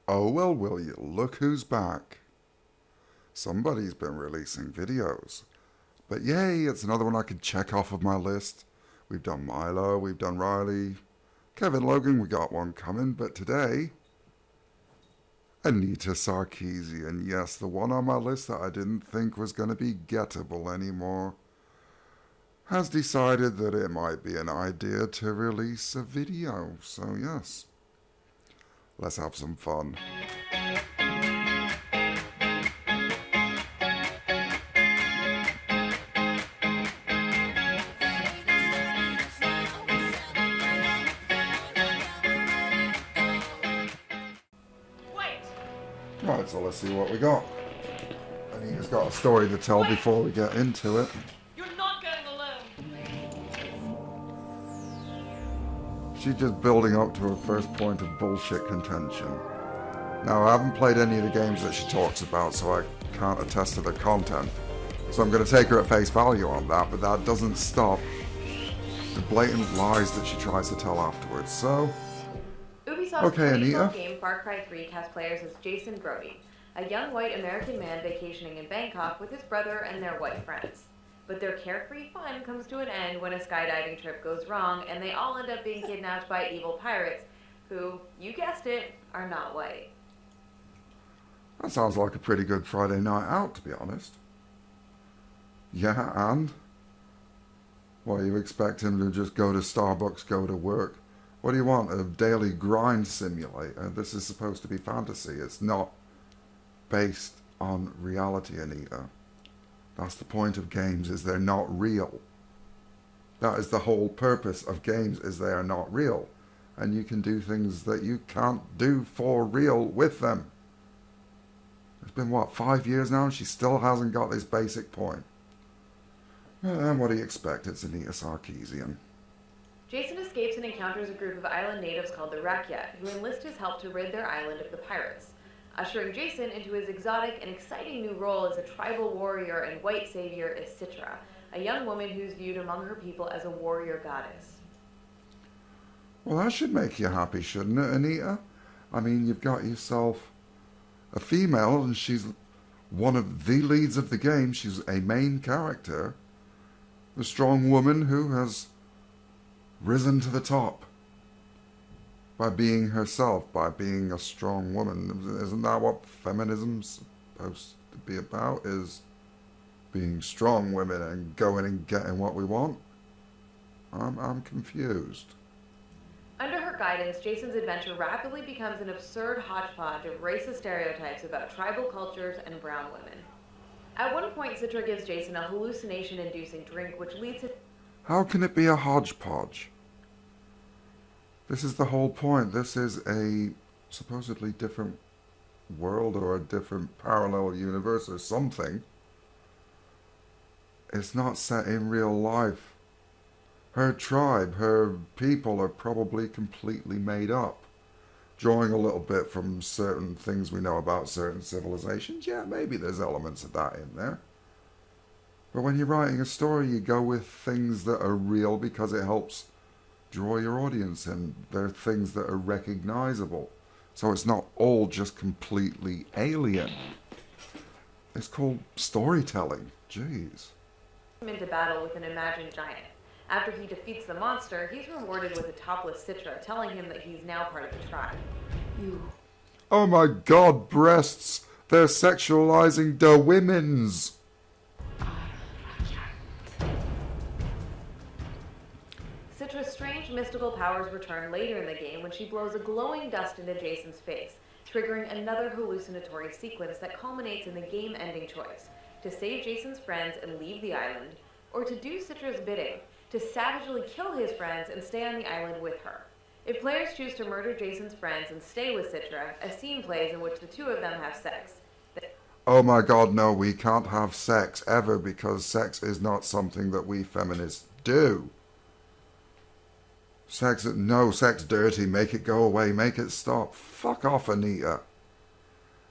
Oh well, will you? Look who's back. Somebody's been releasing videos. But yay, it's another one I can check off of my list. We've done Milo, we've done Riley. Kevin Logan, we got one coming, but today, Anita Sarkeesian. Yes, the one on my list that I didn't think was going to be gettable anymore, has decided that it might be an idea to release a video. So yes, let's have some fun. Right, so let's see what we got. Anita's got a story to tell before we get into it. You're not going alone. She's just building up to her first point of bullshit contention. Now, I haven't played any of the games that she talks about, so I can't attest to the content. So I'm going to take her at face value on that, but that doesn't stop the blatant lies that she tries to tell afterwards. So, Ubisoft's okay, Anita. game Far Cry 3 casts players as Jason Brody, a young white American man vacationing in Bangkok with his brother and their white friends. But their carefree fun comes to an end when a skydiving trip goes wrong and they all end up being kidnapped by evil pirates who, you guessed it, are not white. That sounds like a pretty good Friday night out, to be honest. Yeah, and? What, you expect him to just go to Starbucks, go to work? What do you want, a daily grind simulator? This is supposed to be fantasy. It's not based on reality, Anita. That's the point of games, is they're not real. That is the whole purpose of games, is they are not real. And you can do things that you can't do for real with them. It's been, what, 5 years now and she still hasn't got this basic point. And what do you expect? It's Anita Sarkeesian. Jason escapes and encounters a group of island natives called the Rakyat, who enlist his help to rid their island of the pirates, ushering Jason into his exotic and exciting new role as a tribal warrior and white savior as Citra, a young woman who's viewed among her people as a warrior goddess. Well, that should make you happy, shouldn't it, Anita? I mean, you've got yourself a female, and she's one of the leads of the game. She's a main character, a strong woman who has risen to the top by being herself, by being a strong woman. Isn't that what feminism's supposed to be about, is being strong women and going and getting what we want? I'm confused. Under her guidance, Jason's adventure rapidly becomes an absurd hodgepodge of racist stereotypes about tribal cultures and brown women. At one point, Citra gives Jason a hallucination-inducing drink, which leads to... How can it be a hodgepodge? This is the whole point. This is a supposedly different world or a different parallel universe or something. It's not set in real life. Her tribe, her people are probably completely made up. Drawing a little bit from certain things we know about certain civilizations, yeah, maybe there's elements of that in there. But when you're writing a story, you go with things that are real because it helps draw your audience in. They're things that are recognizable. So it's not all just completely alien. It's called storytelling. Jeez. Into battle with an imagined giant. After he defeats the monster, he's rewarded with a topless Citra, telling him that he's now part of the tribe. Oh my god, breasts! They're sexualizing the women's! Citra's strange mystical powers return later in the game when she blows a glowing dust into Jason's face, triggering another hallucinatory sequence that culminates in the game-ending choice: to save Jason's friends and leave the island, or to do Citra's bidding, to savagely kill his friends and stay on the island with her. If players choose to murder Jason's friends and stay with Citra, a scene plays in which the two of them have sex. Oh my god, no, we can't have sex ever because sex is not something that we feminists do. Sex dirty, make it go away, make it stop. Fuck off, Anita.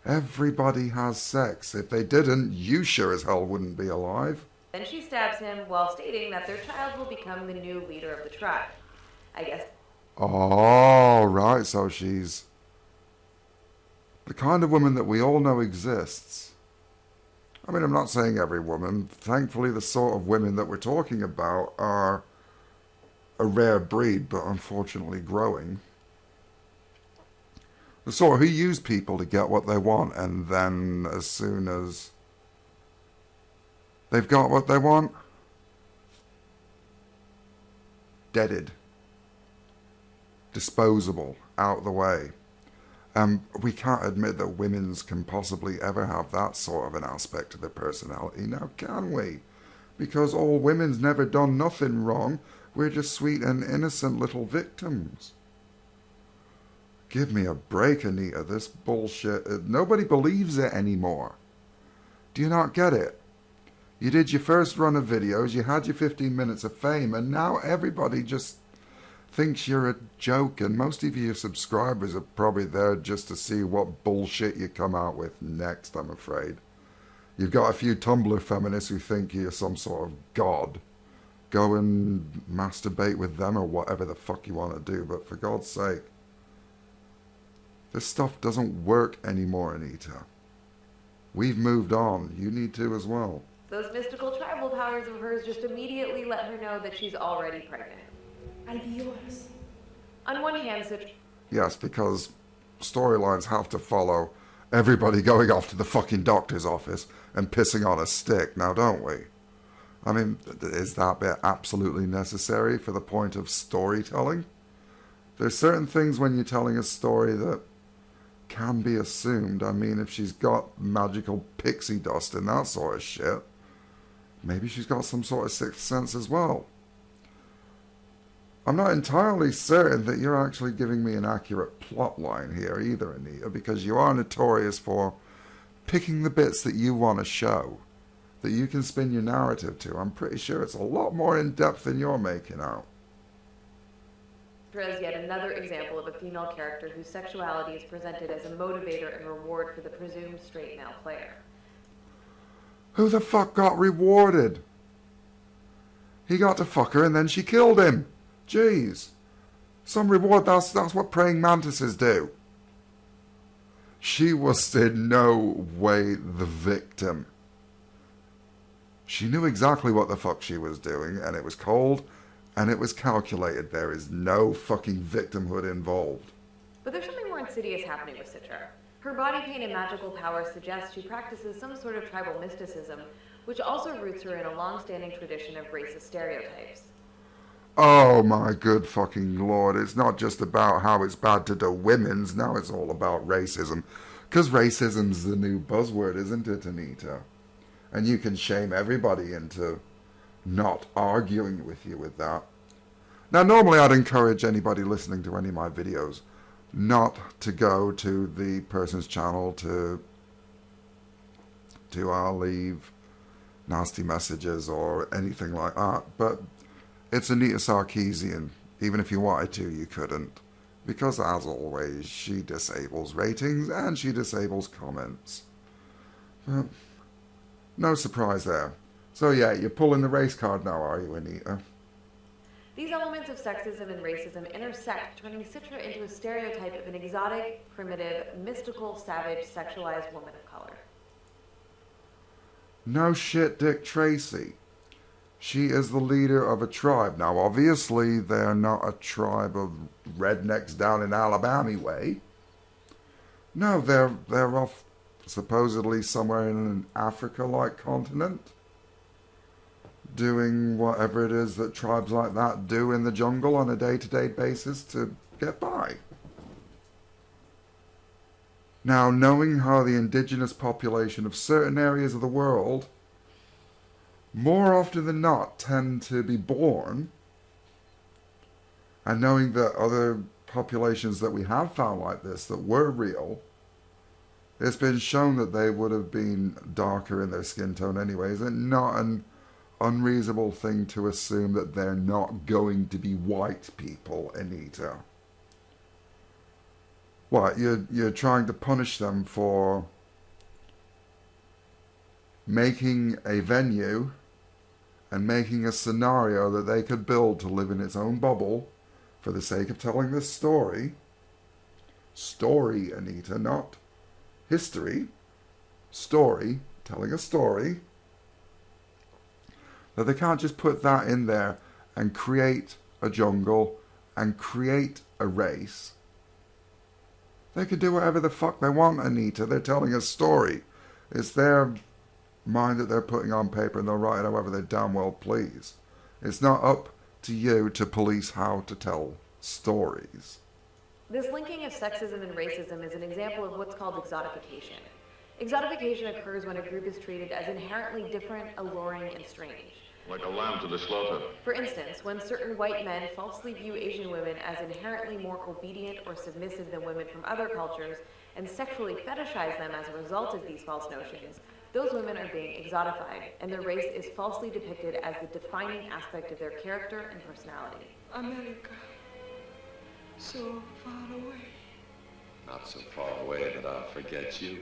Everybody has sex. If they didn't, you sure as hell wouldn't be alive. Then she stabs him while stating that their child will become the new leader of the tribe. I guess. Oh, right, so she's the kind of woman that we all know exists. I mean, I'm not saying every woman. Thankfully, the sort of women that we're talking about are a rare breed, but unfortunately growing. The sort who use people to get what they want, and then as soon as they've got what they want, deaded, disposable, out the way. We can't admit that women's can possibly ever have that sort of an aspect to their personality, now can we? Because all women's never done nothing wrong. We're just sweet and innocent little victims. Give me a break, Anita. This bullshit, nobody believes it anymore. Do you not get it? You did your first run of videos, you had your 15 minutes of fame, and now everybody just thinks you're a joke, and most of your subscribers are probably there just to see what bullshit you come out with next, I'm afraid. You've got a few Tumblr feminists who think you're some sort of god. Go and masturbate with them or whatever the fuck you want to do, but for God's sake, this stuff doesn't work anymore, Anita. We've moved on. You need to as well. Those mystical tribal powers of hers just immediately let her know that she's already pregnant. I'll be yours. On one hand, Yes, because storylines have to follow everybody going off to the fucking doctor's office and pissing on a stick, now don't we? I mean, is that bit absolutely necessary for the point of storytelling? There's certain things when you're telling a story that can be assumed. I mean, if she's got magical pixie dust and that sort of shit, maybe she's got some sort of sixth sense as well. I'm not entirely certain that you're actually giving me an accurate plot line here either, Anita, because you are notorious for picking the bits that you want to show, that you can spin your narrative to. I'm pretty sure it's a lot more in-depth than you're making out. As yet another example of a female character whose sexuality is presented as a motivator and reward for the presumed straight male player. Who the fuck got rewarded? He got to fuck her and then she killed him. Jeez. Some reward, that's what praying mantises do. She was in no way the victim. She knew exactly what the fuck she was doing, and it was cold, and it was calculated. There is no fucking victimhood involved. But there's something more insidious happening with Citra. Her body paint and magical powers suggest she practices some sort of tribal mysticism, which also roots her in a long-standing tradition of racist stereotypes. Oh my good fucking lord, it's not just about how it's bad to do women's, now it's all about racism. Because racism's the new buzzword, isn't it, Anita? And you can shame everybody into not arguing with you with that. Now, normally I'd encourage anybody listening to any of my videos not to go to the person's channel to leave nasty messages or anything like that. But it's Anita Sarkeesian. Even if you wanted to, you couldn't. Because, as always, she disables ratings and she disables comments. But no surprise there. So yeah, you're pulling the race card now, are you, Anita? These elements of sexism and racism intersect, turning Citra into a stereotype of an exotic, primitive, mystical, savage, sexualized woman of color. No shit, Dick Tracy. She is the leader of a tribe. Now, obviously, they're not a tribe of rednecks down in Alabama way. No, they're off supposedly somewhere in an Africa-like continent, doing whatever it is that tribes like that do in the jungle on a day-to-day basis to get by. Now, knowing how the indigenous population of certain areas of the world more often than not tend to be born, and knowing that other populations that we have found like this that were real, it's been shown that they would have been darker in their skin tone anyways, and not an unreasonable thing to assume that they're not going to be white people, Anita. What, you're trying to punish them for making a venue and making a scenario that they could build to live in its own bubble for the sake of telling this story. Story, Anita, not history, story, telling a story, that they can't just put that in there and create a jungle and create a race. They can do whatever the fuck they want, Anita. They're telling a story. It's their mind that they're putting on paper, and they'll write it however they damn well please. It's not up to you to police how to tell stories. This linking of sexism and racism is an example of what's called exotification. Exotification occurs when a group is treated as inherently different, alluring, and strange. Like a lamb to the slaughter. For instance, when certain white men falsely view Asian women as inherently more obedient or submissive than women from other cultures and sexually fetishize them as a result of these false notions, those women are being exotified, and their race is falsely depicted as the defining aspect of their character and personality. America. So far away. Not so far away that I'll forget you.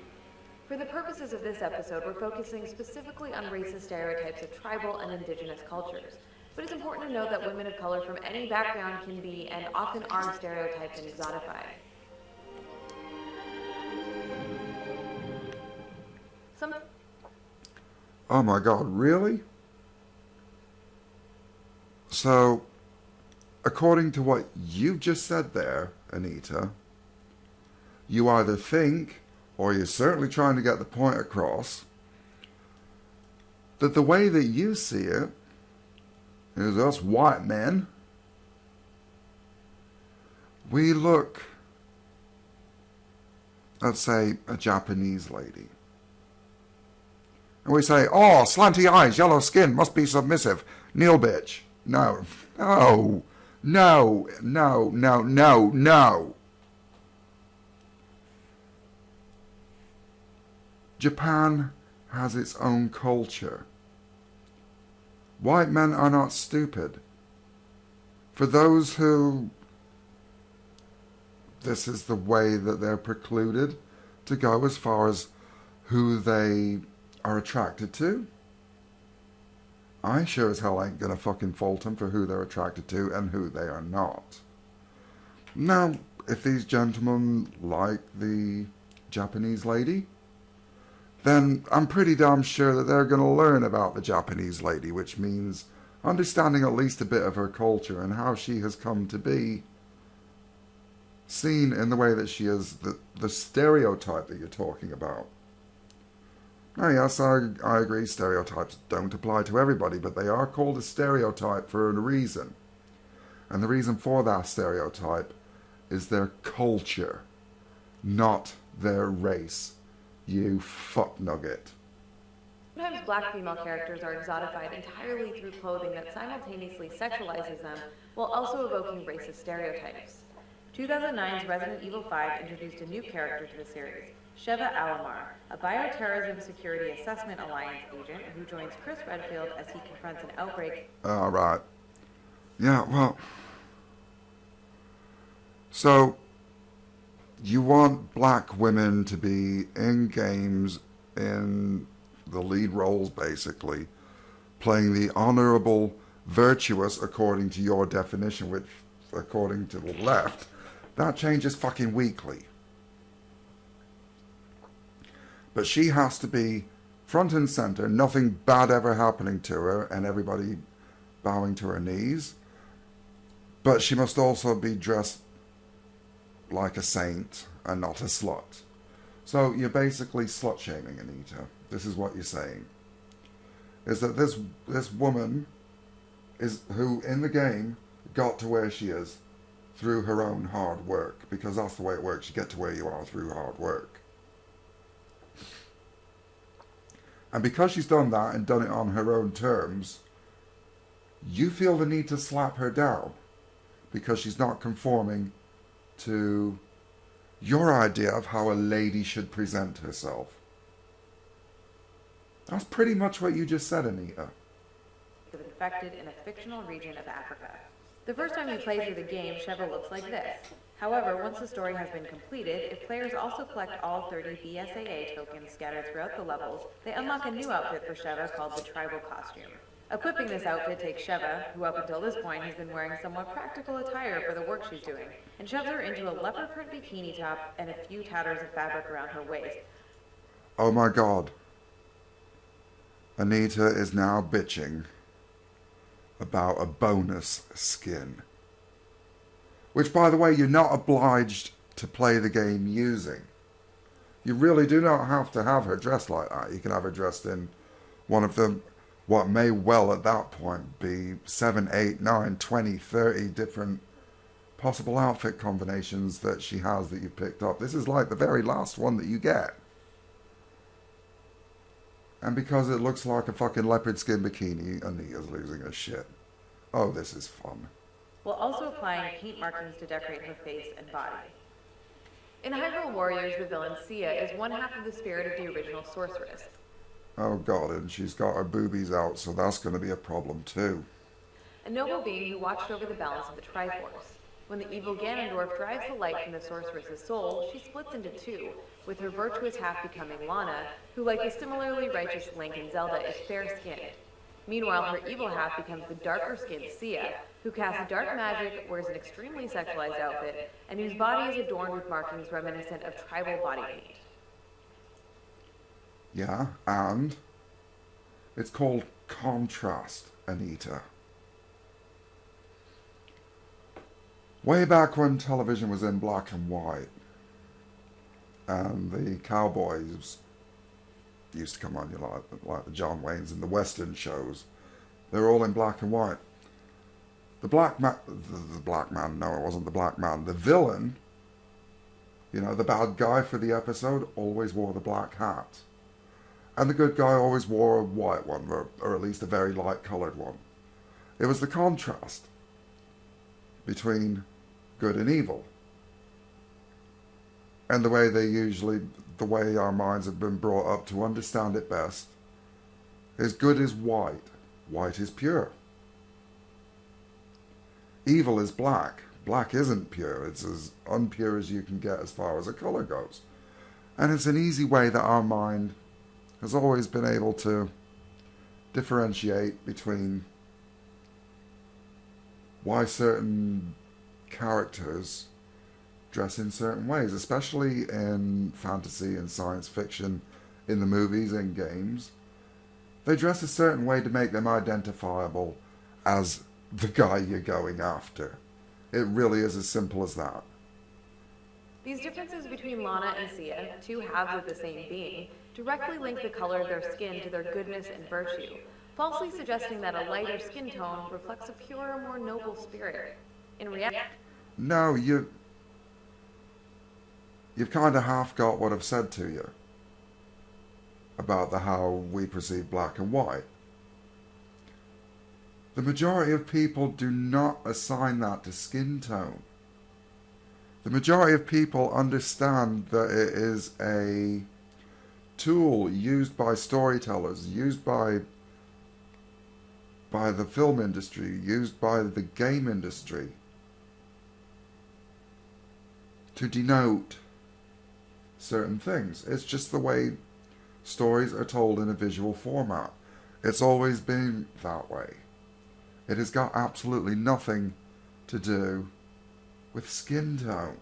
For the purposes of this episode, we're focusing specifically on racist stereotypes of tribal and indigenous cultures. But it's important to note that women of color from any background can be, and often are, stereotyped and exotified. Oh my God, really? So, according to what you've just said there, Anita, you either think, or you're certainly trying to get the point across, that the way that you see it is us white men, we look at, say, a Japanese lady. And we say, oh, slanty eyes, yellow skin, must be submissive. Kneel, bitch. No, no, no, no, no, no, no. Japan has its own culture. White men are not stupid. For those who this is the way that they're precluded to go as far as who they are attracted to, I sure as hell ain't gonna fucking fault them for who they're attracted to and who they are not. Now, if these gentlemen like the Japanese lady, then I'm pretty damn sure that they're going to learn about the Japanese lady, which means understanding at least a bit of her culture and how she has come to be seen in the way that she is, the stereotype that you're talking about. Now, yes, I agree, stereotypes don't apply to everybody, but they are called a stereotype for a reason. And the reason for that stereotype is their culture, not their race. You fuck nugget. Sometimes black female characters are exotified entirely through clothing that simultaneously sexualizes them while also evoking racist stereotypes. 2009's Resident Evil 5 introduced a new character to the series, Sheva Alomar, a bioterrorism security assessment alliance agent who joins Chris Redfield as he confronts an outbreak. All right. Yeah, well. So, you want black women to be in games in the lead roles, basically, playing the honorable, virtuous, according to your definition, which, according to the left, that changes fucking weekly. But she has to be front and center, nothing bad ever happening to her, and everybody bowing to her knees. But she must also be dressed like a saint and not a slut. So you're basically slut-shaming, Anita. This is what you're saying. Is that this woman is who in the game got to where she is through her own hard work, because that's the way it works. You get to where you are through hard work. And because she's done that and done it on her own terms, you feel the need to slap her down because she's not conforming to your idea of how a lady should present herself. That's pretty much what you just said, Anita. Infected in a fictional region of Africa. The first time you play through the game, Sheva looks like this. However, once the story has been completed, if players also collect all 30 BSAA tokens scattered throughout the levels, they unlock a new outfit for Sheva called the Tribal Costume. Equipping this outfit takes Sheva, who up until this point has been wearing somewhat practical attire for the work she's doing, and shoves her into a leopard print bikini top and a few tatters of fabric around her waist, Oh my god. Anita is now bitching about a bonus skin. Which, by the way, you're not obliged to play the game using. You really do not have to have her dressed like that. You can have her dressed in one of the, what may well at that point be 7, 8, 9, 20, 30 different possible outfit combinations that she has that you picked up. This is like the very last one that you get. And because it looks like a fucking leopard skin bikini, Anita's losing her shit. Oh, this is fun. While also applying paint markings to decorate her face and body. In Hyrule Warriors, the villain Sia is one half of the spirit of the original sorceress. Oh god, and she's got her boobies out, so that's going to be a problem too. A noble being who watched over the balance of the Triforce. When the evil Ganondorf drives the light from the sorceress's soul, she splits into two, with her virtuous half becoming Lana, who, like the similarly righteous Link and Zelda, is fair-skinned. Meanwhile, her evil half becomes the darker-skinned Sia, who casts dark magic, wears an extremely sexualized outfit, and whose body is adorned with markings reminiscent of tribal body paint. Yeah, and it's called Contrast, Anita. Way back when television was in black and white, and the cowboys used to come on, like the John Waynes and the Western shows, they were all in black and white. The black man, no, it wasn't the black man. The villain, you know, the bad guy for the episode, always wore the black hat. And the good guy always wore a white one, or at least a very light coloured one. It was the contrast between good and evil. And the way our minds have been brought up to understand it best, is good is white. White is pure. Evil is black. Black isn't pure. It's as unpure as you can get as far as a colour goes. And it's an easy way that our mind has always been able to differentiate between why certain characters dress in certain ways, especially in fantasy and science fiction, in the movies and games. They dress a certain way to make them identifiable as the guy you're going after. It really is as simple as that. These differences between Lana and Sia, two halves of the same being, directly link the color of their skin to their goodness and virtue, falsely suggesting that a lighter skin tone reflects a purer, more noble spirit. In reality, No, you've kind of half got what I've said to you about how we perceive black and white. The majority of people do not assign that to skin tone. The majority of people understand that it is a tool used by storytellers, used by the film industry, used by the game industry to denote certain things. It's just the way stories are told in a visual format. It's always been that way. It has got absolutely nothing to do with skin tone.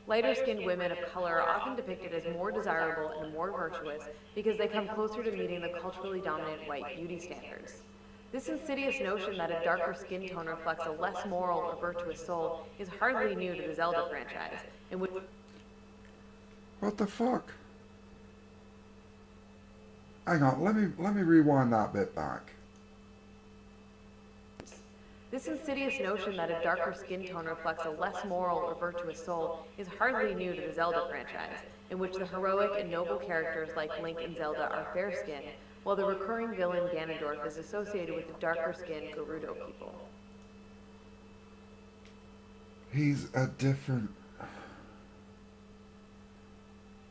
lighter-skinned women of color are often depicted as more desirable and more virtuous because they come closer to meeting the culturally dominant white beauty standards. This insidious notion that a darker skin tone reflects a less moral or virtuous soul is hardly new to the Zelda franchise, in which What the fuck? Hang on, let me rewind that bit back. this insidious notion that a darker skin tone reflects a less moral or virtuous soul is hardly new to the Zelda franchise, in which the heroic and noble characters like Link and Zelda are fair-skinned, while the recurring villain Ganondorf is associated with the darker-skinned Gerudo people. He's a different...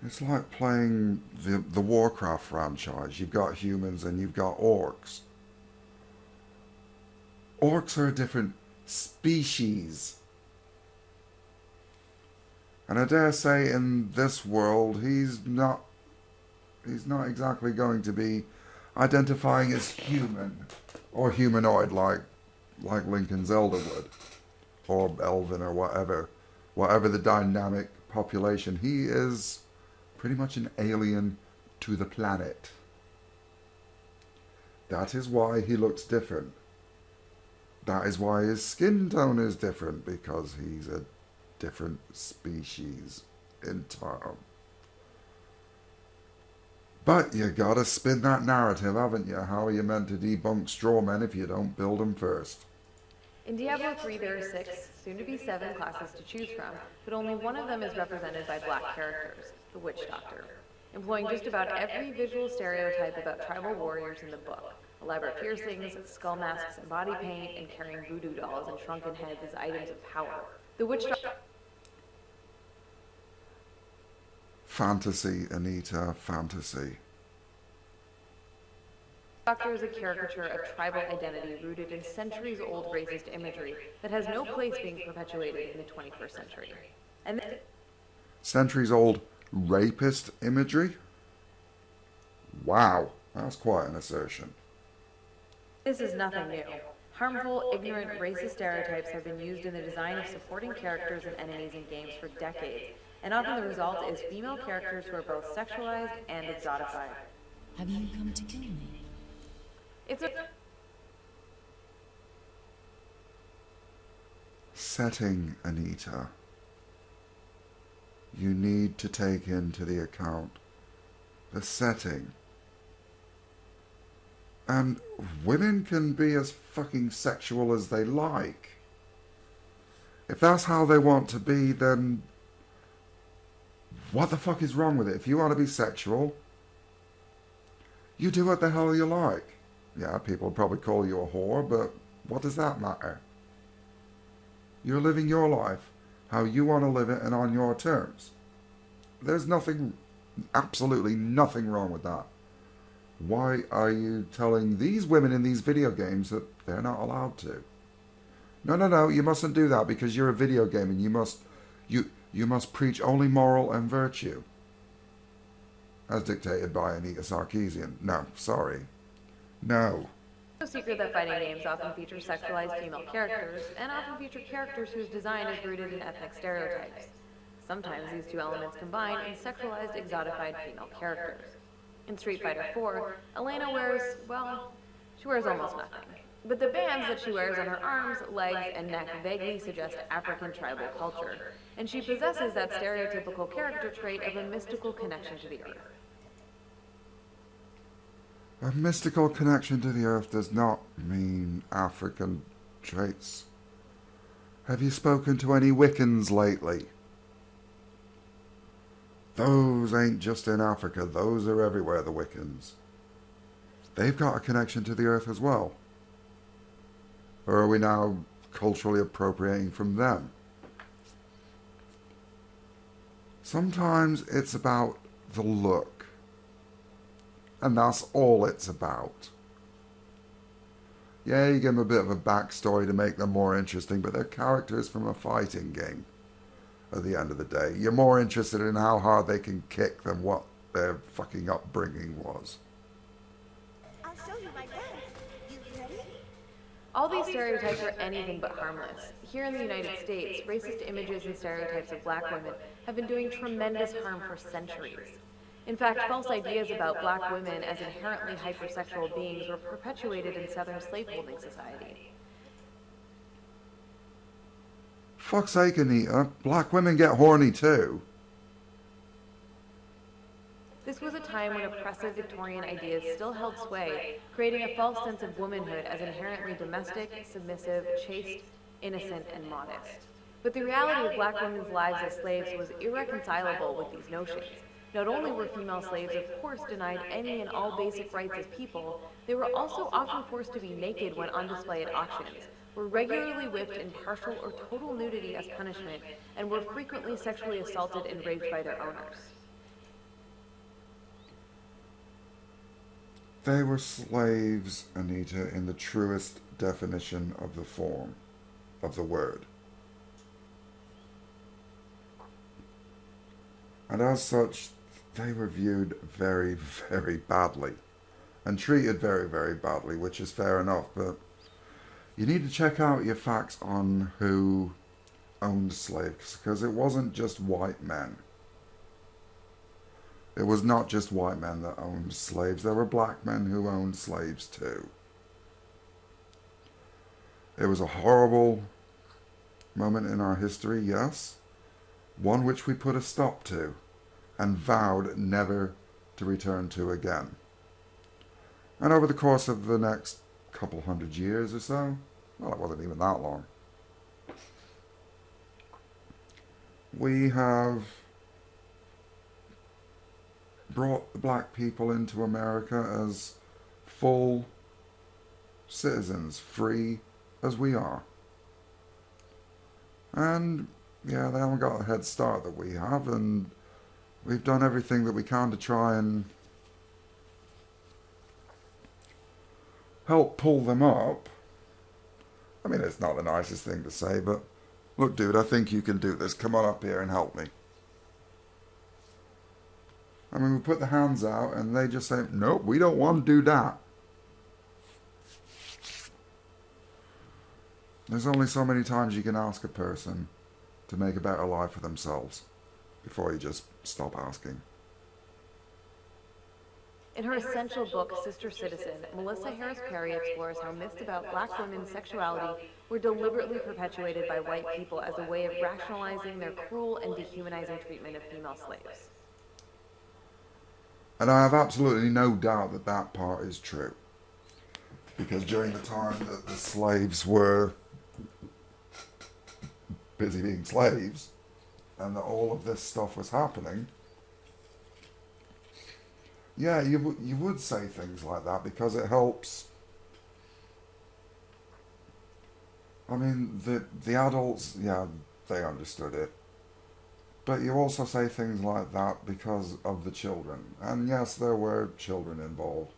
It's like playing the Warcraft franchise. You've got humans and you've got orcs. Orcs are a different species. And I dare say in this world he's not exactly going to be identifying as human or humanoid like Link and Zelda would, or Elven or whatever the dynamic population. He is pretty much an alien to the planet. That is why he looks different. That is why his skin tone is different, because he's a different species entirely. But you gotta spin that narrative, haven't you? How are you meant to debunk strawmen if you don't build them first? In Diablo 3, there are 6, soon to be 7 classes to choose from, but only one of them is represented by black characters, the Witch Doctor, employing just about every visual stereotype about tribal warriors in the book. Elaborate piercings, skull masks and body paint, and carrying voodoo dolls and shrunken heads as items of power. The Witch Doctor... Fantasy, Anita, fantasy. Doctor is a caricature of tribal identity rooted in centuries-old racist imagery that has no place being perpetuated in the 21st century. And Centuries-old rapist imagery? Wow, that's quite an assertion. this is nothing new. Harmful, ignorant, racist stereotypes have been used in the design of supporting characters and enemies in games for decades, and often the result is female characters who are both sexualized and exotified. Have you come to kill me? It's a... Setting, Anita. You need to take into the account the setting. And women can be as fucking sexual as they like. If that's how they want to be, then what the fuck is wrong with it? If you want to be sexual, you do what the hell you like. Yeah, people probably call you a whore, but what does that matter? You're living your life how you want to live it and on your terms. There's nothing, absolutely nothing wrong with that. Why are you telling these women in these video games that they're not allowed to? No, you mustn't do that because you're a video game and you must preach only moral and virtue. As dictated by Anita Sarkeesian. No, sorry. No. no secret that fighting games often feature sexualized female characters, and often feature characters whose design is rooted in ethnic stereotypes. Sometimes these two elements combine in sexualized, exotified female characters. In Street Fighter 4, Elena wears, well, she wears almost nothing. But the bands that she wears on her arms, legs, and neck vaguely suggest African tribal culture, and she possesses that stereotypical character trait of a mystical connection to the earth. A mystical connection to the earth does not mean African traits. Have you spoken to any Wiccans lately? Those ain't just in Africa, those are everywhere, the Wiccans. They've got a connection to the earth as well. Or are we now culturally appropriating from them? Sometimes it's about the look. And that's all it's about. Yeah, you give them a bit of a backstory to make them more interesting, but they're characters from a fighting game. At the end of the day, you're more interested in how hard they can kick than what their fucking upbringing was. I'll show you my dance. You ready? All these stereotypes are anything but harmless. Here in the United States, racist images and stereotypes of black women have been doing tremendous harm for centuries. In fact, false ideas about black women as inherently hypersexual beings were perpetuated in Southern slaveholding society. Fuck's sake, Anita. Black women get horny too. This was a time when oppressive Victorian ideas still held sway, creating a false sense of womanhood as inherently domestic, submissive, chaste, innocent, and modest. But the reality of black women's lives as slaves was irreconcilable with these notions. Not only were female slaves, of course, denied any and all basic rights as people, they were also often forced to be naked when on display at auctions, were regularly whipped in partial or total nudity as punishment, and were frequently sexually assaulted and raped by their owners. They were slaves, Anita, in the truest definition of the form, of the word. And as such, they were viewed very, very badly, and treated very, very badly, which is fair enough, but you need to check out your facts on who owned slaves, because it wasn't just white men. It was not just white men that owned slaves. There were black men who owned slaves too. It was a horrible moment in our history, yes. One which we put a stop to and vowed never to return to again. And over the course of the next couple hundred years or so, well, it wasn't even that long, we have brought the black people into America as full citizens, free as we are. And yeah, they haven't got a head start that we have, and we've done everything that we can to try and help pull them up. I mean, it's not the nicest thing to say, but look, dude, I think you can do this. Come on up here and help me. I mean, we put the hands out and they just say, nope, we don't want to do that. There's only so many times you can ask a person to make a better life for themselves before you just stop asking. In her essential book, Sister Citizen, Melissa Harris Perry explores how myths about black women's sexuality were deliberately perpetuated by white people as a way of rationalizing their cruel and dehumanizing treatment of female slaves. And I have absolutely no doubt that that part is true. Because during the time that the slaves were busy being slaves, and that all of this stuff was happening, yeah, you would say things like that because it helps. I mean, the adults, yeah, they understood it. But you also say things like that because of the children. And yes, there were children involved.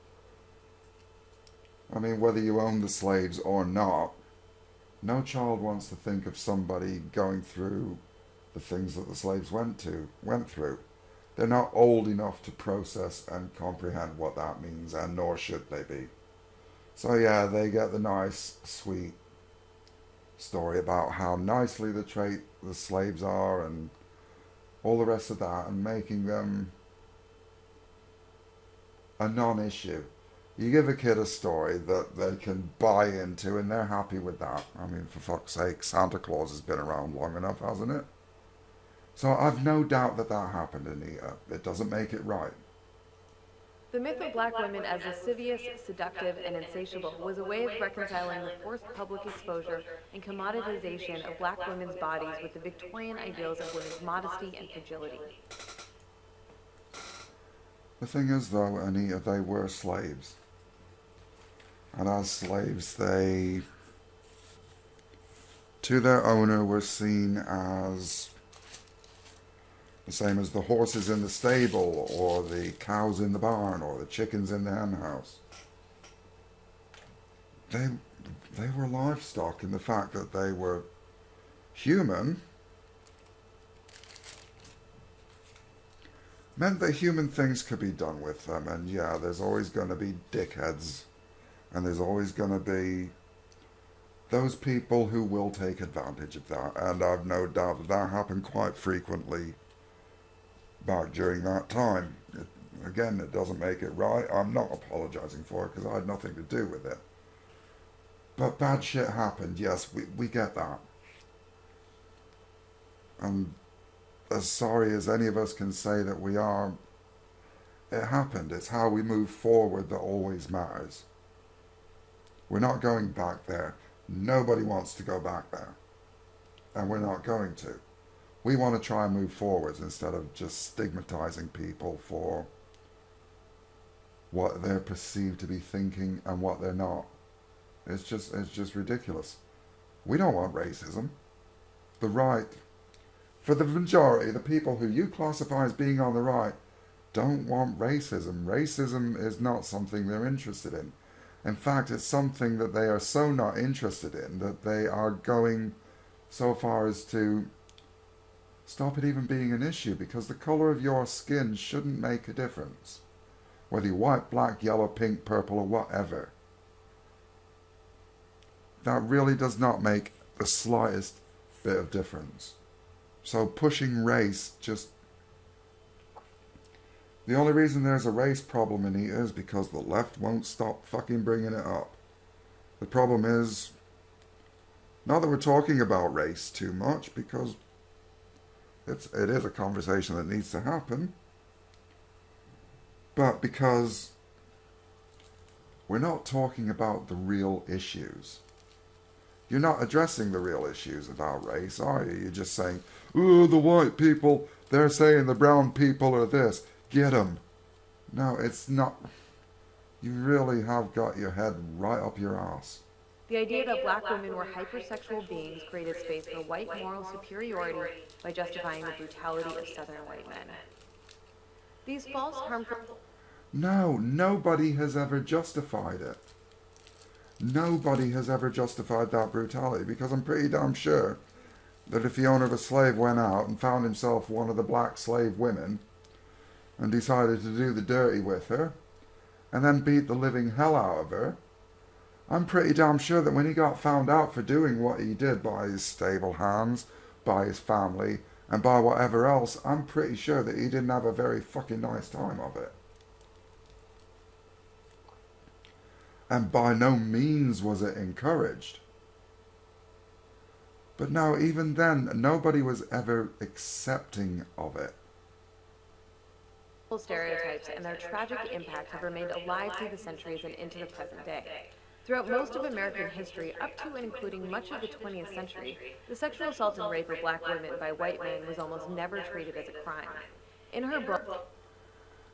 I mean, whether you own the slaves or not, no child wants to think of somebody going through the things that the slaves went through. They're not old enough to process and comprehend what that means, and nor should they be. So yeah, they get the nice, sweet story about how nicely the slaves are and all the rest of that, and making them a non-issue. You give a kid a story that they can buy into and they're happy with that. I mean, for fuck's sake, Santa Claus has been around long enough, hasn't it? So I've no doubt that that happened, Anita. It doesn't make it right. The myth of black women as lascivious, seductive, and insatiable was a way of reconciling the forced public exposure and commoditization of black women's bodies with the Victorian ideals of women's modesty and fragility. The thing is, though, Anita, they were slaves. And as slaves, they, to their owner, were seen as the same as the horses in the stable, or the cows in the barn, or the chickens in the hen house. They were livestock in the fact that they were human, meant that human things could be done with them. And yeah, there's always going to be dickheads, and there's always going to be those people who will take advantage of that. And I've no doubt that that happened quite frequently back during that time. Again, it doesn't make it right. I'm not apologizing for it because I had nothing to do with it. But bad shit happened, yes, we get that. And as sorry as any of us can say that we are, it happened. It's how we move forward that always matters. We're not going back there. Nobody wants to go back there. And we're not going to. We want to try and move forwards instead of just stigmatizing people for what they're perceived to be thinking and what they're not. It's just ridiculous. We don't want racism. The right, for the majority, the people who you classify as being on the right, don't want racism. Racism is not something they're interested in. In fact, it's something that they are so not interested in that they are going so far as to stop it even being an issue, because the color of your skin shouldn't make a difference. Whether you're white, black, yellow, pink, purple, or whatever. That really does not make the slightest bit of difference. So pushing race just, The only reason there's a race problem, Anita, is because the left won't stop fucking bringing it up. The problem is, not that we're talking about race too much, because it is a conversation that needs to happen, but because we're not talking about the real issues. You're not addressing the real issues about race, are you? You're just saying, oh, the white people, they're saying the brown people are this. Get them. No, it's not. You really have got your head right up your ass. The idea that black women were hypersexual beings created space for white moral superiority by justifying the brutality of Southern white men. These false, harmful... No, nobody has ever justified it. Nobody has ever justified that brutality, because I'm pretty damn sure that if the owner of a slave went out and found himself one of the black slave women and decided to do the dirty with her and then beat the living hell out of her, I'm pretty damn sure that when he got found out for doing what he did by his stable hands, by his family, and by whatever else, I'm pretty sure that he didn't have a very fucking nice time of it. And by no means was it encouraged. But no, even then, nobody was ever accepting of it. Stereotypes and their tragic impact have remained alive through the centuries and into the present day. Throughout most of American history, up to and including much of the 20th century, the sexual assault and rape of black women by white men was almost never treated as a crime. In her book...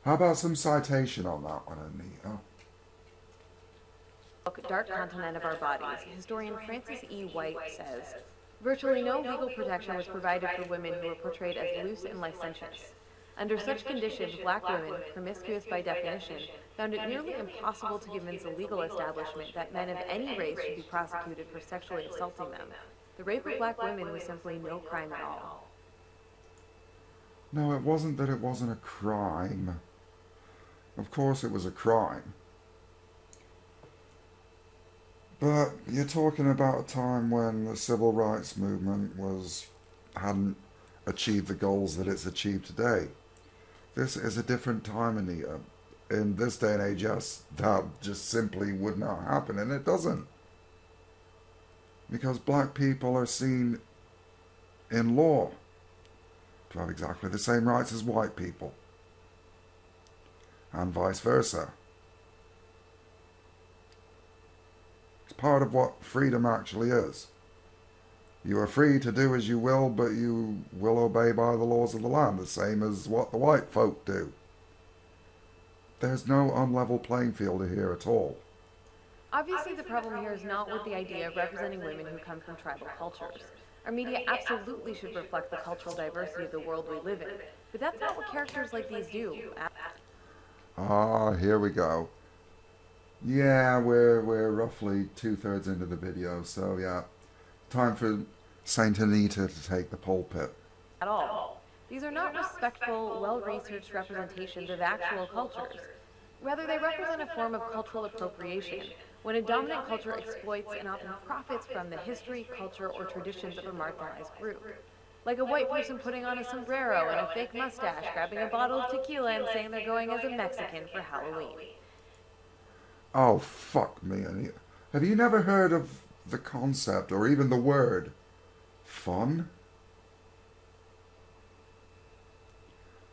How about some citation on that one, Anita? Dark Continent of Our Bodies, historian Francis E. White says, virtually no legal protection was provided for women who were portrayed as loose and licentious. Under such conditions, black women, promiscuous by definition, found it nearly impossible to convince the legal establishment that men of any race should be prosecuted for sexually assaulting them. The rape of black women was simply no crime at all. No, it wasn't that it wasn't a crime. Of course it was a crime. But you're talking about a time when the civil rights movement hadn't achieved the goals that it's achieved today. This is a different time, Anita. In this day and age, yes, that just simply would not happen, and it doesn't. Because black people are seen in law to have exactly the same rights as white people, and vice versa. It's part of what freedom actually is. You are free to do as you will, but you will obey by the laws of the land, the same as what the white folk do. There's no unlevel playing field here at all. Obviously, the problem here is not with the idea of representing women who come from tribal cultures. Our media absolutely should reflect the cultural diversity of the world we live in, but that's not what characters like these do. Ah, here we go. Yeah, we're roughly 2/3 into the video, so yeah. Time for Saint Anita to take the pulpit. At all. These are not respectful, well-researched representations of actual cultures. Rather, they represent a form of cultural appropriation, when a dominant culture exploits and often profits from the history, culture, or traditions of a marginalized group. Like a white person putting on a sombrero and a fake mustache, grabbing a bottle of tequila and saying they're going as a Mexican for Halloween. Oh, fuck me, Anita. Have you never heard of the concept, or even the word, fun?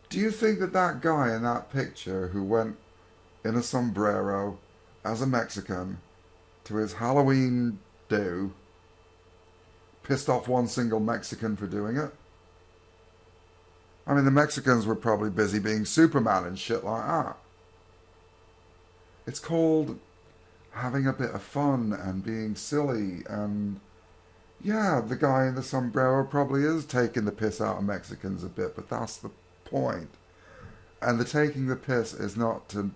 Do you think that that guy in that picture who went in a sombrero as a Mexican to his Halloween do pissed off one single Mexican for doing it? I mean, the Mexicans were probably busy being Superman and shit like that. It's called having a bit of fun and being silly, and yeah, the guy in the sombrero probably is taking the piss out of Mexicans a bit, but that's the point. And the taking the piss is not to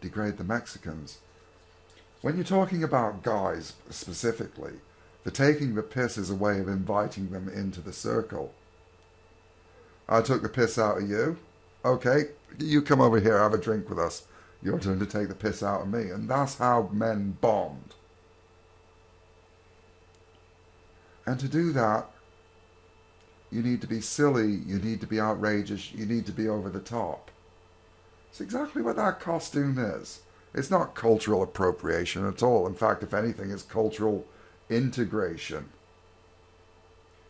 degrade the Mexicans. When you're talking about guys specifically, the taking the piss is a way of inviting them into the circle. I took the piss out of you. Okay, you come over here, have a drink with us. Your turn to take the piss out of me. And that's how men bond. And to do that, you need to be silly, you need to be outrageous, you need to be over the top. It's exactly what that costume is. It's not cultural appropriation at all. In fact, if anything, it's cultural integration.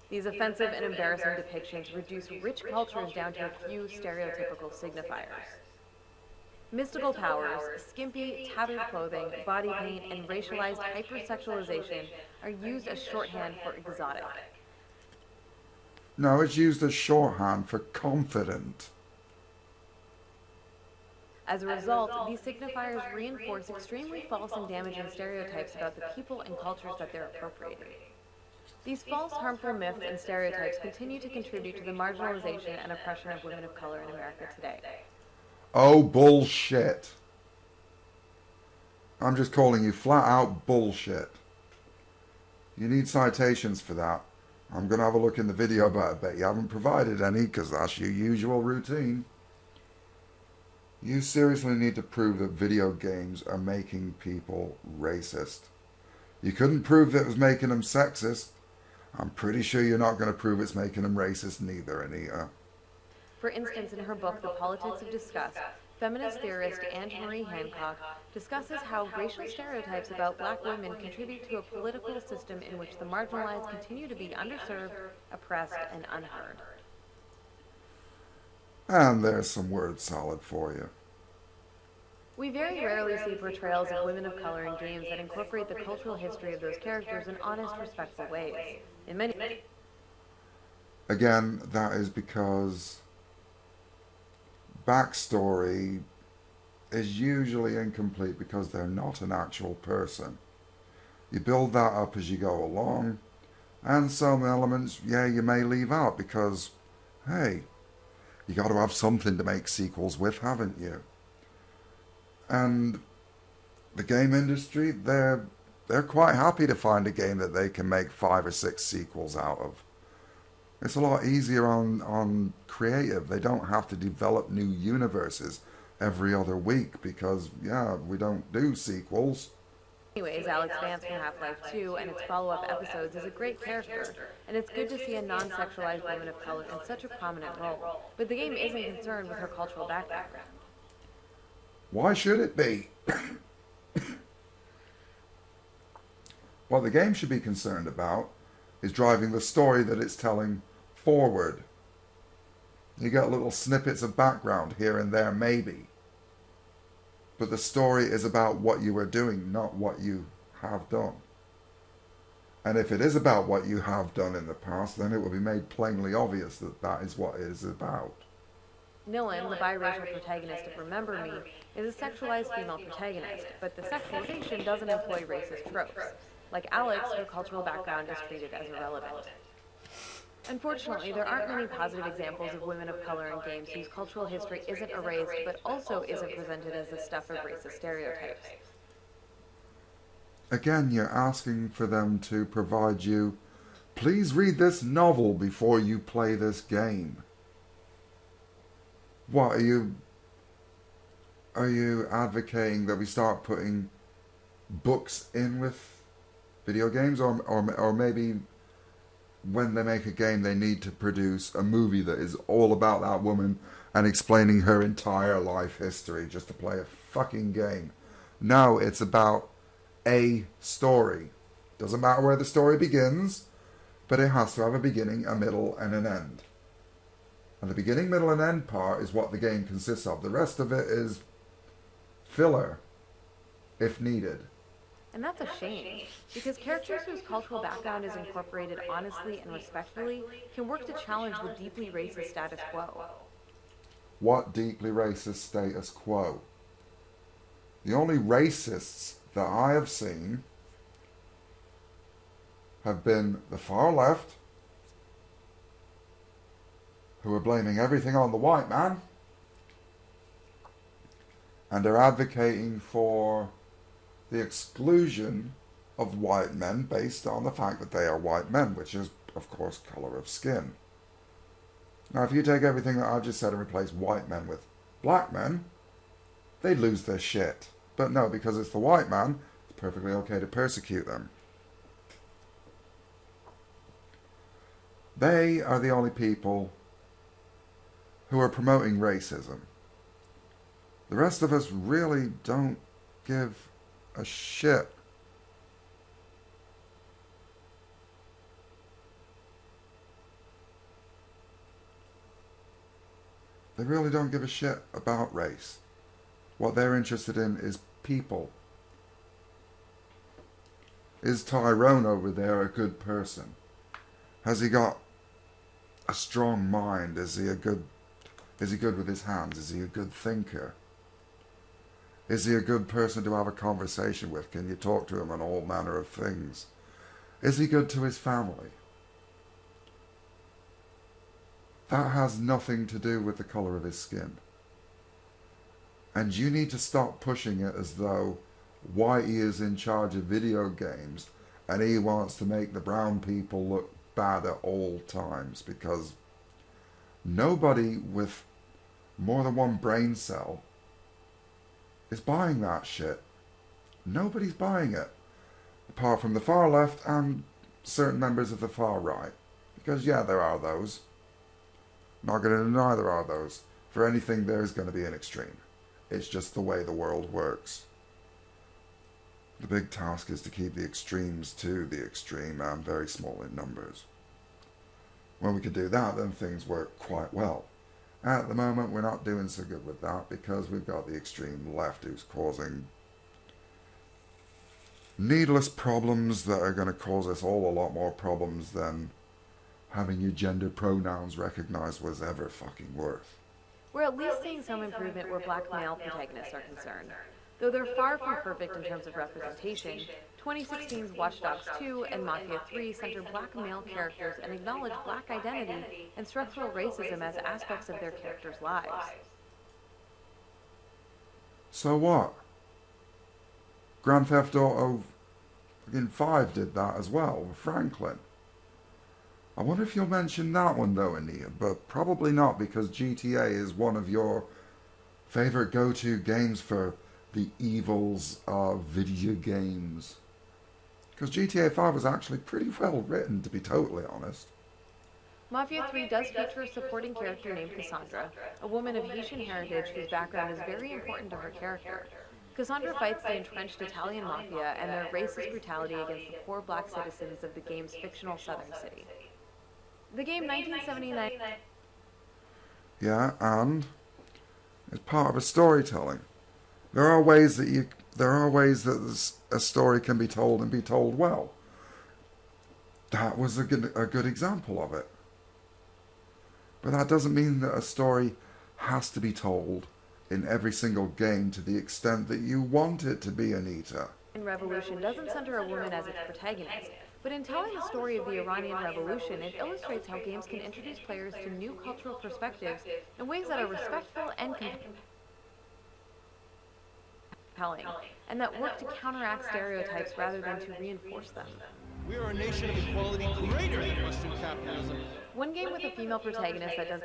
These offensive and embarrassing depictions reduce rich cultures down to a few stereotypical signifiers. Mystical powers, skimpy, tattered clothing, body paint, and racialized hypersexualization are used as shorthand for exotic. No, it's used as shorthand for confident. As a result, these signifiers reinforce extremely false and damaging stereotypes about the people and cultures that they're appropriating. These false, harmful myths and stereotypes continue to contribute to the marginalization and oppression of women of color in America today. Oh, bullshit. I'm just calling you flat out bullshit. You need citations for that. I'm going to have a look in the video, but I bet you haven't provided any, because that's your usual routine. You seriously need to prove that video games are making people racist. You couldn't prove that it was making them sexist. I'm pretty sure you're not going to prove it's making them racist neither, Anita. For instance, in her book, The Politics of Disgust, feminist theorist Anne-Marie Hancock discusses how racial stereotypes about black women contribute to a political system in which the marginalized continue to be underserved, oppressed, and unheard. And there's some word salad for you. We very rarely see portrayals of women of color in games that incorporate the cultural history of those characters in honest, respectful ways. In many... Again, that is because backstory is usually incomplete because they're not an actual person. You build that up as you go along, and some elements, yeah, you may leave out because, hey, you got to have something to make sequels with, haven't you? And the game industry, they're quite happy to find a game that they can make 5 or 6 sequels out of. It's a lot easier on creative. They don't have to develop new universes every other week because, yeah, we don't do sequels. Anyways, Alex Vance from Half-Life 2 and its follow-up episodes is a great character, and it's good to see a non-sexualized woman of color in such a prominent role. But the game isn't concerned with her cultural background. Why should it be? What the game should be concerned about is driving the story that it's telling forward. You get little snippets of background here and there, maybe. But the story is about what you are doing, not what you have done. And if it is about what you have done in the past, then it will be made plainly obvious that that is what it is about. Nilin, the biracial protagonist of Remember Me, is a sexualized female protagonist, but the sexualization doesn't employ racist tropes. Like Alex, her cultural background is treated as irrelevant. Unfortunately, there aren't many positive examples of women of color in games whose cultural history isn't erased, but also isn't presented as the stuff of racist stereotypes. Again, you're asking for them to provide you, please read this novel before you play this game. What, are you advocating that we start putting books in with video games, or maybe when they make a game they need to produce a movie that is all about that woman and explaining her entire life history just to play a fucking game? No, it's about a story. Doesn't matter where the story begins, but it has to have a beginning, a middle, and an end. And the beginning, middle, and end part is what the game consists of. The rest of it is filler, if needed. And that's a shame, because characters whose cultural background is incorporated honestly and respectfully can work to challenge the deeply racist status quo. What deeply racist status quo? The only racists that I have seen have been the far left, who are blaming everything on the white man, and are advocating for the exclusion of white men based on the fact that they are white men, which is, of course, colour of skin. Now, if you take everything that I've just said and replace white men with black men, they'd lose their shit. But no, because it's the white man, it's perfectly okay to persecute them. They are the only people who are promoting racism. The rest of us really don't give a shit. They really don't give a shit about race. What they're interested in is people. Is Tyrone over there a good person? Has he got a strong mind? Is he good with his hands? Is he a good thinker? Is he a good person to have a conversation with? Can you talk to him on all manner of things? Is he good to his family? That has nothing to do with the colour of his skin. And you need to stop pushing it as though Whitey is in charge of video games and he wants to make the brown people look bad at all times, because nobody with more than one brain cell is buying that shit. Nobody's buying it. Apart from the far left and certain members of the far right. Because yeah, there are those. Not going to deny there are those. For anything, there's going to be an extreme. It's just the way the world works. The big task is to keep the extremes to the extreme and very small in numbers. When we can do that, then things work quite well. At the moment, we're not doing so good with that because we've got the extreme left who's causing needless problems that are going to cause us all a lot more problems than having your gender pronouns recognized was ever fucking worth. We're at least seeing some improvement where black male protagonists are concerned. Though they're far from perfect in terms of representation, 2016's Watch Dogs 2 and Mafia 3 center black male characters and acknowledge black identity and structural racism as aspects of their characters' lives. So what? Grand Theft Auto 5 did that as well, with Franklin. I wonder if you'll mention that one though, Anita, but probably not, because GTA is one of your favourite go-to games for the evils of video games. Because GTA 5 was actually pretty well written, to be totally honest. Mafia 3 does feature a supporting character named Cassandra, a woman of Haitian heritage whose background is very important to her character. Cassandra fights the entrenched Italian mafia and their racist brutality against the poor black citizens of the game's fictional southern city. The game 1979... Yeah, and it's part of a storytelling. There are ways that a story can be told and be told well. That was a good example of it. But that doesn't mean that a story has to be told in every single game to the extent that you want it to be, Anita. Revolution doesn't center a woman as its protagonist, but in telling the story of the Iranian Revolution, it illustrates how games can introduce players to new cultural perspectives in ways that are respectful and compelling, and that work to counteract stereotypes rather than to reinforce them. We are a nation of equality greater than Western capitalism. One game with a female protagonist that does...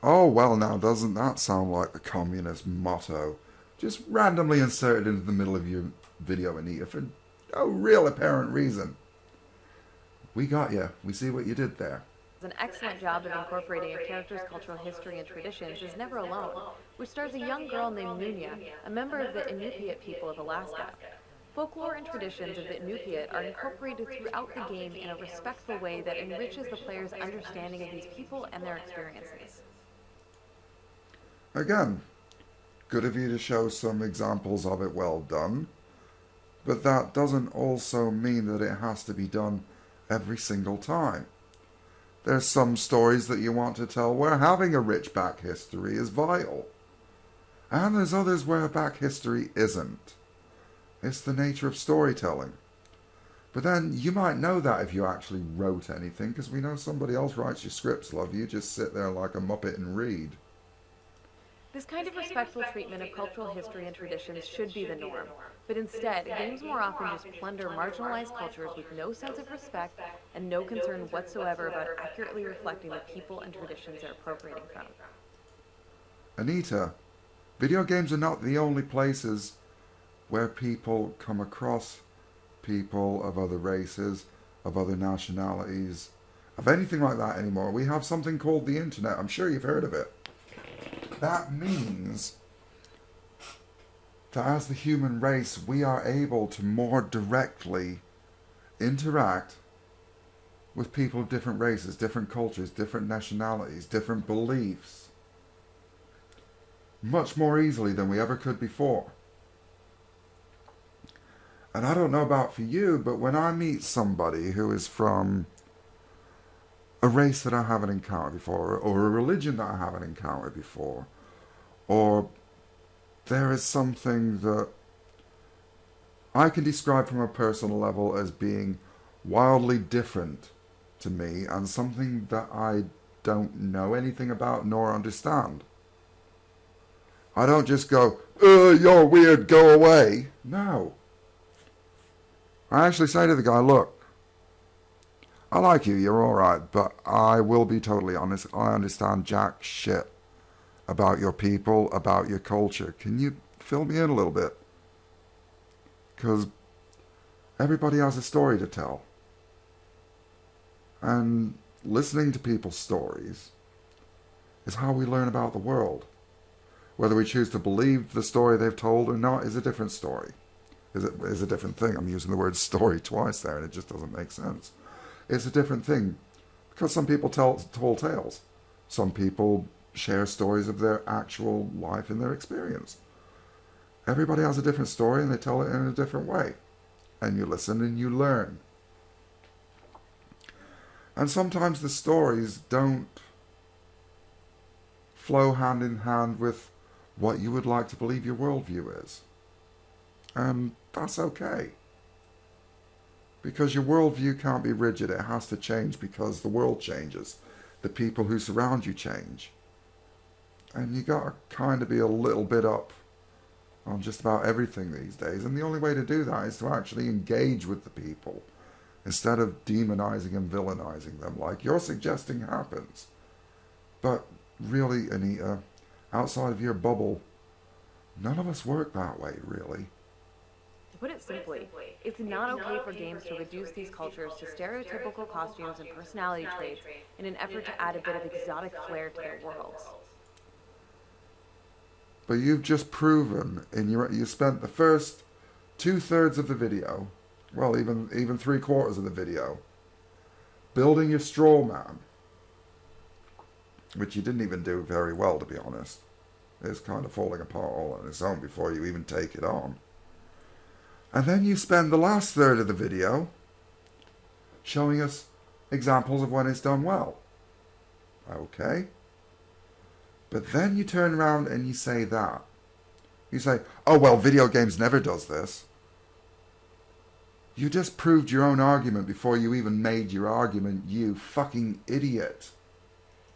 Oh, well now, doesn't that sound like the communist motto? Just randomly inserted into the middle of your video, Anita, for no real apparent reason. We got you. We see what you did there. An excellent job of incorporating a character's cultural history and traditions is Never Alone, which stars a young girl named Nunya, a member of the Inupiat people of Alaska. Folklore and traditions of the Inupiat are incorporated throughout the game in a respectful way that enriches the player's understanding of these people and their experiences. Again, good of you to show some examples of it well done, but that doesn't also mean that it has to be done every single time. There's some stories that you want to tell where having a rich back history is vital. And there's others where back history isn't. It's the nature of storytelling. But then you might know that if you actually wrote anything, because we know somebody else writes your scripts, love. You just sit there like a muppet and read. This kind of respectful treatment of cultural history and traditions should be the norm, but instead, games more often just plunder marginalized cultures with no sense of respect and no concern whatsoever about accurately reflecting the people and traditions they're appropriating from. Anita, video games are not the only places where people come across people of other races, of other nationalities, of anything like that anymore. We have something called the internet. I'm sure you've heard of it. That means that as the human race, we are able to more directly interact with people of different races, different cultures, different nationalities, different beliefs, much more easily than we ever could before. And I don't know about for you, but when I meet somebody who is from a race that I haven't encountered before, or a religion that I haven't encountered before, or there is something that I can describe from a personal level as being wildly different to me and something that I don't know anything about nor understand. I don't just go, you're weird, go away. No. I actually say to the guy, look, I like you, you're alright, but I will be totally honest, I understand jack shit about your people, about your culture. Can you fill me in a little bit? Because everybody has a story to tell. And listening to people's stories is how we learn about the world. Whether we choose to believe the story they've told or not is a different story. Is a different thing. I'm using the word story twice there and it just doesn't make sense. It's a different thing because some people tell tall tales. Some people share stories of their actual life and their experience. Everybody has a different story and they tell it in a different way. And you listen and you learn. And sometimes the stories don't flow hand in hand with what you would like to believe your worldview is. And that's okay. Because your worldview can't be rigid. It has to change because the world changes. The people who surround you change. And you got to kind of be a little bit up on just about everything these days. And the only way to do that is to actually engage with the people instead of demonizing and villainizing them like you're suggesting happens. But really, Anita, outside of your bubble, none of us work that way, really. To put it simply, it's not okay for games to reduce these cultures to stereotypical costumes and personality traits in an effort to add a bit of exotic flair to their worlds. But you've just proven, you spent the first 2/3 of the video, well, even 3/4 of the video, building your straw man, which you didn't even do very well, to be honest. It's kind of falling apart all on its own before you even take it on. And then you spend the last third of the video showing us examples of when it's done well. Okay. But then you turn around and you say that. You say, oh, well, video games never does this. You just proved your own argument before you even made your argument, you fucking idiot.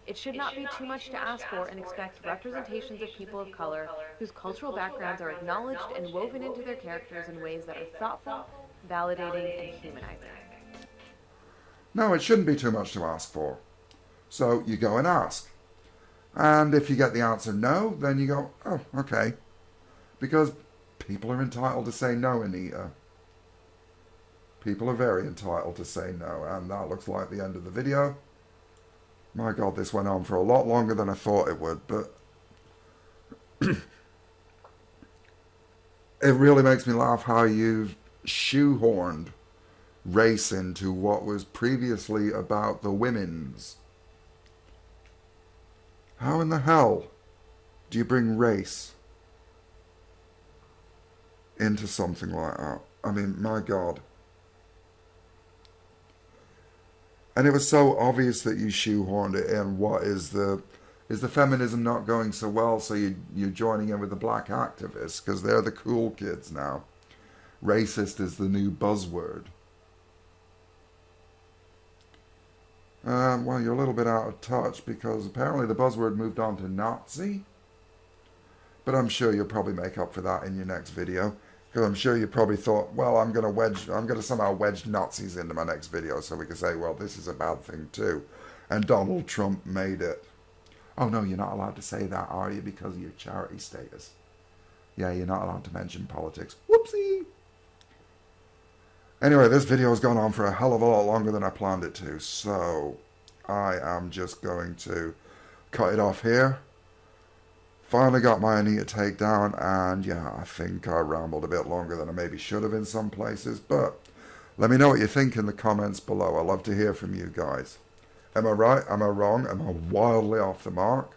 It should not be too much to ask for and expect representations of people of color whose cultural backgrounds are acknowledged and woven into their characters in ways that are thoughtful, validating, and humanizing. No, it shouldn't be too much to ask for. So you go and ask. And if you get the answer no, then you go, oh, okay. Because people are entitled to say no, Anita. People are very entitled to say no. And that looks like the end of the video. My God, this went on for a lot longer than I thought it would, but it really makes me laugh how you've shoehorned race into what was previously about the women's. How in the hell do you bring race into something like that? I mean, my God. And it was so obvious that you shoehorned it in. What is the feminism not going so well, so you're joining in with the black activists because they're the cool kids now. Racist is the new buzzword. Well, you're a little bit out of touch because apparently the buzzword moved on to Nazi. But I'm sure you'll probably make up for that in your next video. Because I'm sure you probably thought, well, I'm going to somehow wedge Nazis into my next video so we can say, well, this is a bad thing too. And Donald Trump made it. Oh no, you're not allowed to say that, are you? Because of your charity status. Yeah, you're not allowed to mention politics. Whoopsie! Anyway, this video has gone on for a hell of a lot longer than I planned it to. So, I am just going to cut it off here. Finally got my Anita takedown, and yeah, I think I rambled a bit longer than I maybe should have in some places, but let me know what you think in the comments below. I love to hear from you guys. Am I right? Am I wrong? Am I wildly off the mark?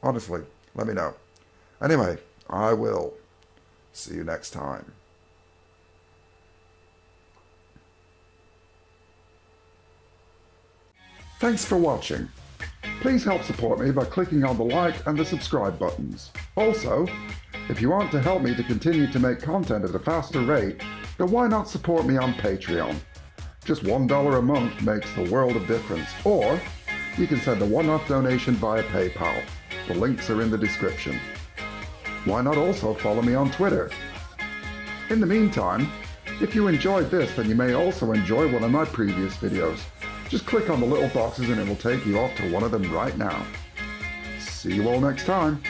Honestly, let me know. Anyway, I will see you next time. Thanks for watching. Please help support me by clicking on the like and the subscribe buttons. Also, if you want to help me to continue to make content at a faster rate, then why not support me on Patreon? Just $1 a month makes the world of difference. Or you can send a one-off donation via PayPal. The links are in the description. Why not also follow me on Twitter? In the meantime, if you enjoyed this, then you may also enjoy one of my previous videos. Just click on the little boxes and it will take you off to one of them right now. See you all next time.